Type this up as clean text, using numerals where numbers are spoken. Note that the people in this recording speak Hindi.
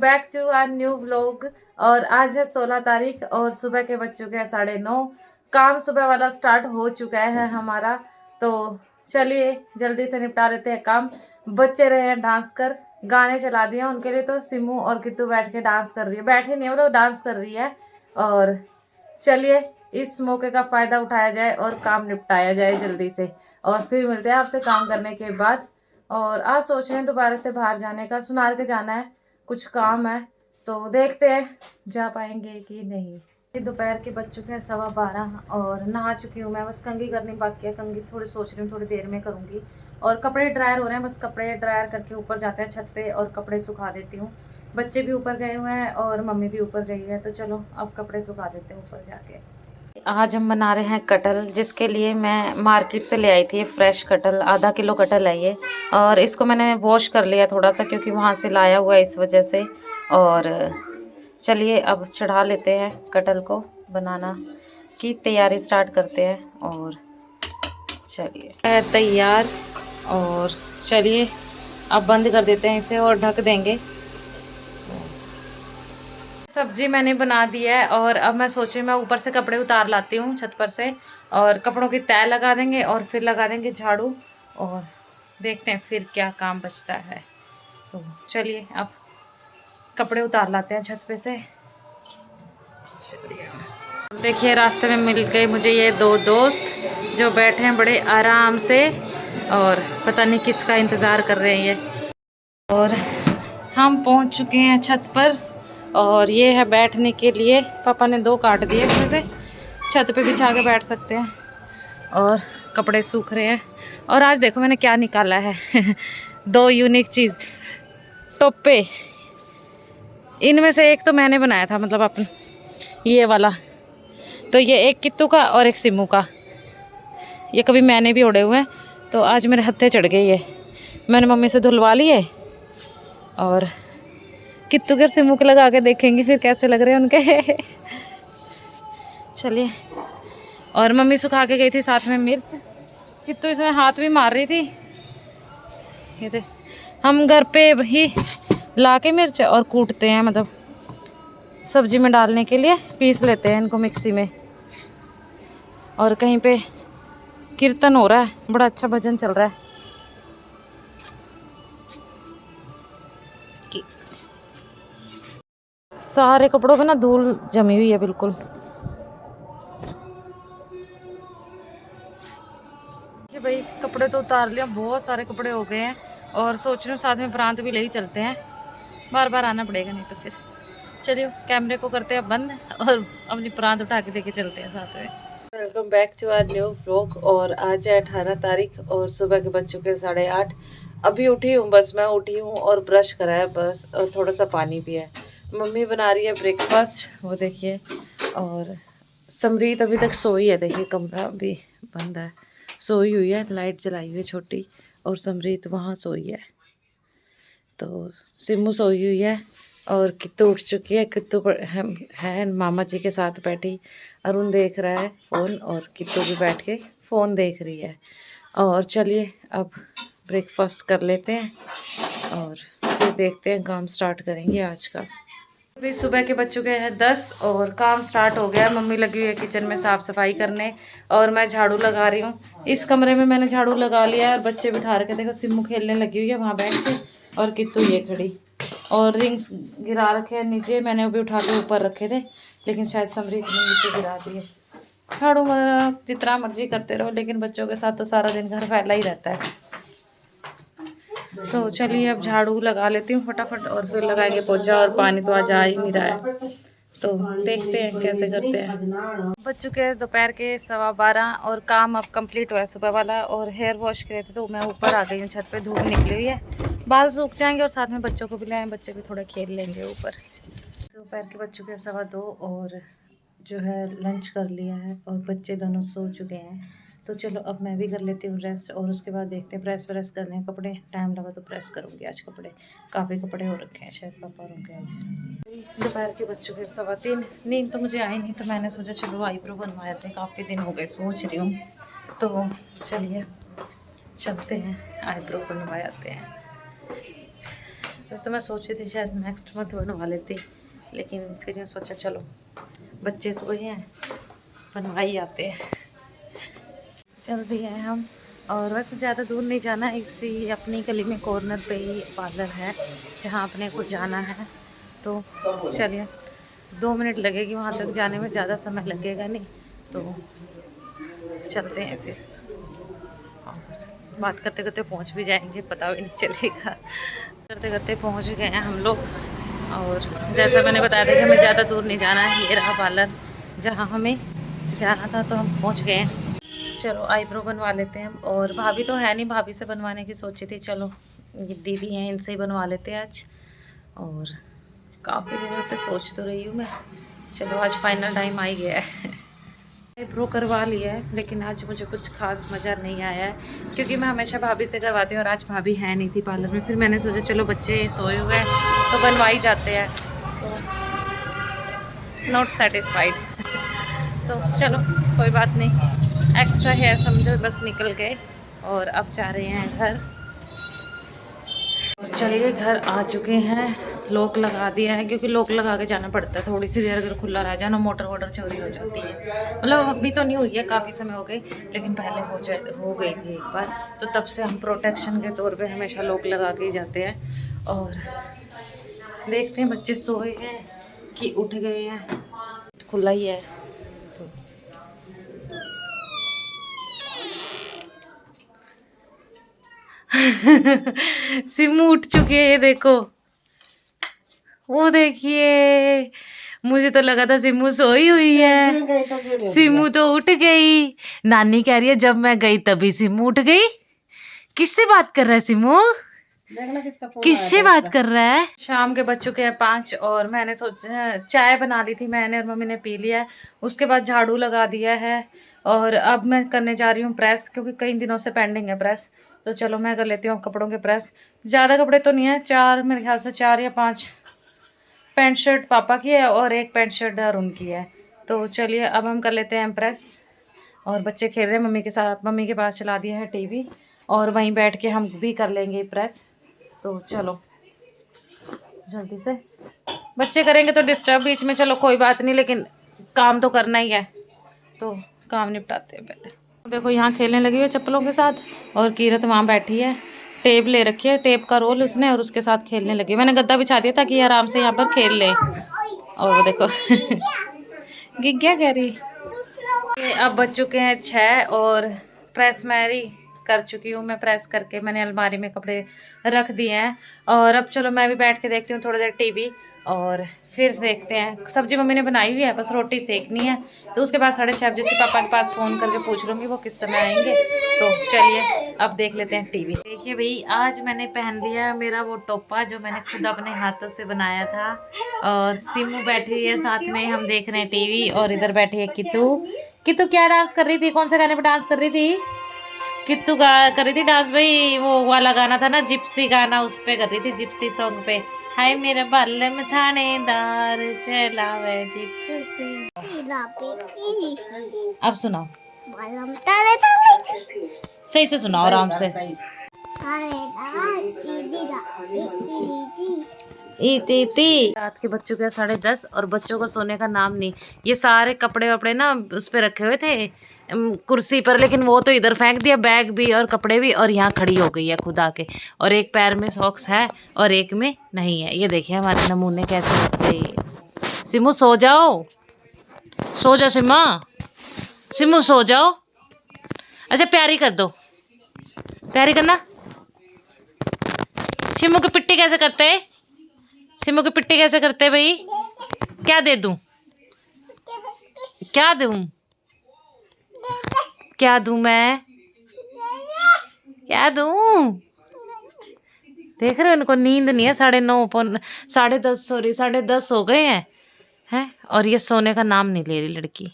Back to our new vlog. और आज है 16 तारीख और सुबह के बज चुके हैं 9:30। काम सुबह वाला स्टार्ट हो चुका है हमारा, तो चलिए जल्दी से निपटा लेते हैं काम। बच्चे रहे हैं डांस कर, गाने चला दिए उनके लिए, तो सिमू और कित्तू बैठ के डांस कर रही है, बैठे नहीं वो लोग डांस कर रही है। और चलिए इस मौके का फ़ायदा उठाया जाए और काम निपटाया जाए जल्दी से, और फिर मिलते हैं आपसे काम करने के बाद। और आज सोच रहे हैं दोबारा से बाहर जाने का, सुनार के जाना है, कुछ काम है, तो देखते हैं जा पाएंगे कि नहीं। दोपहर के बज चुके हैं 12:15 और नहा चुकी हूँ मैं, बस कंघी करनी बाकी है। कंघी थोड़ी सोच रही हूँ थोड़ी देर में करूँगी। और कपड़े ड्रायर हो रहे हैं, बस कपड़े ड्रायर करके ऊपर जाते हैं छत पे और कपड़े सुखा देती हूँ। बच्चे भी ऊपर गए हुए हैं और मम्मी भी ऊपर गई है, तो चलो अब कपड़े सुखा देते हैं ऊपर जाके। आज हम बना रहे हैं कटहल, जिसके लिए मैं मार्केट से ले आई थी फ्रेश कटहल। आधा किलो कटहल है ये, और इसको मैंने वॉश कर लिया थोड़ा सा क्योंकि वहाँ से लाया हुआ है इस वजह से। और चलिए अब चढ़ा लेते हैं कटहल को, बनाना की तैयारी स्टार्ट करते हैं। और चलिए है तैयार, और चलिए अब बंद कर देते हैं इसे और ढक देंगे। सब्जी मैंने बना दी है और अब मैं सोच रही हूँ मैं ऊपर से कपड़े उतार लाती हूँ छत पर से, और कपड़ों की तह लगा देंगे और फिर लगा देंगे झाड़ू, और देखते हैं फिर क्या काम बचता है। तो चलिए अब कपड़े उतार लाते हैं छत पे से। चलिए देखिए रास्ते में मिल गए मुझे ये दो दोस्त जो बैठे हैं बड़े आराम से, और पता नहीं किसका इंतज़ार कर रहे हैं ये। और हम पहुँच चुके हैं छत पर, और ये है बैठने के लिए। पापा ने 2 काट दिए, इसमें से छत पे बिछा के बैठ सकते हैं। और कपड़े सूख रहे हैं। और आज देखो मैंने क्या निकाला है 2 यूनिक चीज़, टोपे। इनमें से एक तो मैंने बनाया था, मतलब अपन ये वाला, तो ये एक कित्तू का और एक सिमू का। ये कभी मैंने भी ओढ़े हुए हैं, तो आज मेरे हत्थे चढ़ गए ये। मैंने मम्मी से धुलवा लिए, और कित्तू के सिमू के लगा के देखेंगे फिर कैसे लग रहे हैं उनके चलिए। और मम्मी सुखा के गई थी साथ में मिर्च, कित्तू इसमें हाथ भी मार रही थी। ये देख, हम घर पे ही ला के मिर्च और कूटते हैं, मतलब सब्जी में डालने के लिए पीस लेते हैं इनको मिक्सी में। और कहीं पे कीर्तन हो रहा है, बड़ा अच्छा भजन चल रहा है। सारे कपड़ों पे ना धूल जमी हुई है बिल्कुल। ये भाई कपड़े तो उतार लिया, बहुत सारे कपड़े हो गए हैं, और सोच रही हूँ साथ में प्रांत भी ले ही चलते हैं, बार बार आना पड़ेगा नहीं तो फिर। चलिए कैमरे को करते हैं बंद और अपनी प्रांत उठा के लेके चलते हैं साथ में। Welcome back to our new vlog. और आज है 18 तारीख और सुबह के बज चुके 8:30। अभी उठी हूँ, बस मैं उठी हूँ और ब्रश करा है बस, और थोड़ा सा पानी पिया है। मम्मी बना रही है ब्रेकफास्ट, वो देखिए। और समरीत अभी तक सोई है, देखिए कमरा भी बंद है, सोई हुई है, लाइट जलाई हुई है छोटी, और समरीत वहाँ सोई है। तो सिमू सोई हुई है और कित्तू उठ चुकी है। कित्तू पर है मामा जी के साथ बैठी, अरुण देख रहा है फ़ोन, और कित्तू भी बैठ के फ़ोन देख रही है। और चलिए अब ब्रेकफास्ट कर लेते हैं और फिर देखते हैं, काम स्टार्ट करेंगे आज का। अभी सुबह के बज चुके हैं 10 और काम स्टार्ट हो गया है। मम्मी लगी हुई है किचन में साफ़ सफाई करने, और मैं झाड़ू लगा रही हूँ। इस कमरे में मैंने झाड़ू लगा लिया है, और बच्चे बिठा रखे, देखो सिमू खेलने लगी हुई है वहाँ बैठ के, और कित्तू ये खड़ी। और रिंग्स गिरा रखे हैं नीचे, मैंने वो भी उठा के ऊपर रखे थे, लेकिन शायद समरीत ने नीचे गिरा दिए। झाड़ू जितना मर्जी करते रहो, लेकिन बच्चों के साथ तो सारा दिन घर फैला ही रहता है। तो चलिए अब झाड़ू लगा लेती हूँ फटाफट, और फिर लगाएंगे पोछा। और पानी तो आज आ ही नहीं रहा है, तो देखते हैं कैसे करते हैं। बज चुके हैं दोपहर के 12:15 और काम अब कंप्लीट हुआ है सुबह वाला। और हेयर वॉश करे थे, तो मैं ऊपर आ गई हूँ छत पे, धूप निकली हुई है, बाल सूख जाएंगे, और साथ में बच्चों को भी लाएँ, बच्चे भी थोड़ा खेल लेंगे ऊपर। दोपहर के बज चुके हैं 2:15 और जो है लंच कर लिया है, और बच्चे दोनों सो चुके हैं। तो चलो अब मैं भी कर लेती हूँ रेस्ट, और उसके बाद देखते हैं, प्रेस व्रेस करने हैं कपड़े, टाइम लगा तो प्रेस करूँगी आज कपड़े। काफ़ी कपड़े हो रखे हैं शायद पापा रुके आज। दोपहर के बज चुके 3:15, नींद तो मुझे आई नहीं, तो मैंने सोचा चलो आईब्रो बनवा जाते हैं, काफ़ी दिन हो गए सोच रही हूँ। तो चलिए चलते हैं आईब्रो बनवा जाते हैं। वैसे तो मैं सोची थी शायद नेक्स्ट मंथ बनवा लेती, लेकिन फिर यूँ सोचा चलो बच्चे सोए हैं, बनवा ही आते हैं। चल दिए हैं हम। और वैसे ज़्यादा दूर नहीं जाना, इसी अपनी गली में कॉर्नर पे ही पार्लर है जहाँ अपने को जाना है। तो चलिए 2 मिनट लगेगी वहाँ तक जाने में, ज़्यादा समय लगेगा नहीं, तो चलते हैं फिर। बात करते करते पहुँच भी जाएंगे, पता भी नहीं चलेगा। करते करते पहुँच गए हैं हम लोग। और जैसा मैंने बताया था कि हमें ज़्यादा दूर नहीं जाना है, ये रहा पार्लर जहाँ हमें जाना था, तो हम पहुँच गए हैं। चलो आईब्रो बनवा लेते हैं। और भाभी तो है नहीं, भाभी से बनवाने की सोची थी, चलो ये दीदी हैं इनसे ही बनवा लेते हैं आज। और काफ़ी दिनों से सोच तो रही हूँ मैं, चलो आज फाइनल टाइम आ ही गया है। आईब्रो करवा लिया है, लेकिन आज मुझे कुछ खास मज़ा नहीं आया है, क्योंकि मैं हमेशा भाभी से करवाती हूँ और आज भाभी है नहीं थी पार्लर में। फिर मैंने सोचा चलो बच्चे सोए हुए हैं तो बनवा ही जाते हैं। So not satisfied. सो चलो कोई बात नहीं, एक्स्ट्रा हेयर समझो बस निकल गए। और अब जा रहे हैं घर। और चलिए घर आ चुके हैं, लॉक लगा दिया है, क्योंकि लॉक लगा के जाना पड़ता है। थोड़ी सी देर अगर खुला रह जाए ना, मोटर वोटर चोरी हो जाती है। मतलब अभी तो नहीं हुई है, काफ़ी समय हो गई, लेकिन पहले हो गई थी एक बार। तो तब से हम प्रोटेक्शन के तौर पे हमेशा लॉक लगा के ही जाते हैं। और देखते हैं बच्चे सोए हैं कि उठ गए हैं, खुला ही है तो। सिमू उठ चुके हैं, देखो वो देखिए। मुझे तो लगा था सिमू सोई हुई है, सिमू तो उठ गई। नानी कह रही है जब मैं गई तभी सिमू उठ गई। किससे बात कर रहा है सिमू? किससे बात कर रहा है? शाम के बज चुके हैं 5 और मैंने सोचा चाय बना ली थी मैंने और मम्मी ने पी लिया है। उसके बाद झाड़ू लगा दिया है और अब मैं करने जा रही हूँ प्रेस, क्योंकि कई दिनों से पेंडिंग है प्रेस। तो चलो मैं कर लेती हूँ कपड़ों के प्रेस। ज़्यादा कपड़े तो नहीं है, 4 मेरे ख्याल से 4 या 5 पैंट शर्ट पापा की है और एक पैंट शर्ट अरुण की है। तो चलिए अब हम कर लेते हैं प्रेस। और बच्चे खेल रहे हैं मम्मी के साथ, मम्मी के पास चला दिया है टीवी और वहीं बैठ के हम भी कर लेंगे प्रेस। तो चलो जल्दी से, बच्चे करेंगे तो डिस्टर्ब बीच में, चलो कोई बात नहीं, लेकिन काम तो करना ही है, तो काम निपटाते हैं पहले। देखो यहाँ खेलने लगी है चप्पलों के साथ, और कीरत वहाँ बैठी है, टेप ले रखी है, टेप का रोल उसने, और उसके साथ खेलने लगी। मैंने गद्दा बिछा दिया ताकि ये आराम से यहाँ पर खेल ले। और वो देखो क्या कह रही। अब बज चुके हैं 6 और प्रेस मैरी कर चुकी हूँ मैं। प्रेस करके मैंने अलमारी में कपड़े रख दिए हैं। और अब चलो मैं भी बैठ के देखती हूँ थोड़ी देर टीवी, और फिर देखते हैं। सब्जी मम्मी ने बनाई हुई है, बस रोटी सेकनी है। तो उसके बाद 6:30 बजे पापा के पास फ़ोन करके पूछ लूँगी वो किस समय आएंगे। तो चलिए अब देख लेते हैं टीवी। देखिए भाई आज मैंने पहन लिया मेरा वो टोपा जो मैंने खुद अपने हाथों से बनाया था। और सिमू बैठी हुई है साथ में, हम देख रहे हैं टीवी। और इधर बैठी है कितू। कितू क्या डांस कर रही थी, कौन से गाने पर डांस कर रही थी? कितू कर रही थी डांस भाई, वो वाला गाना था ना जिप्सी गाना, उस पे कर रही थी, जिप्सी सॉन्ग पे। हाय मेरा बालम थानेदार चलावे जिप्सी। अब सुनाओ, सही से सुनाओ आराम से। रात के बच्चों के 10:30 और बच्चों को सोने का नाम नहीं। ये सारे कपड़े वपड़े ना उस पे रखे हुए थे कुर्सी पर, लेकिन वो तो इधर फेंक दिया, बैग भी और कपड़े भी। और यहाँ खड़ी हो गई है खुद आके, और एक पैर में सॉक्स है और एक में नहीं है। ये देखिए हमारे नमूने कैसे बच्चे हैं। सिमू सो जाओ, सो जाओ सिम्मा, सिमू सो जाओ। अच्छा प्यारी कर दो, प्यारी करना। सिमू की पिट्टी कैसे करते हैं? सिमू की पिट्टी कैसे करते हैं भाई? क्या दे दूं, क्या दूं, क्या दूं मैं, क्या दूं? देख रहे हो इनको नींद नहीं है, 9:30 10:30 सॉरी 10:30 हो गए हैं। और ये सोने का नाम नहीं ले रही लड़की।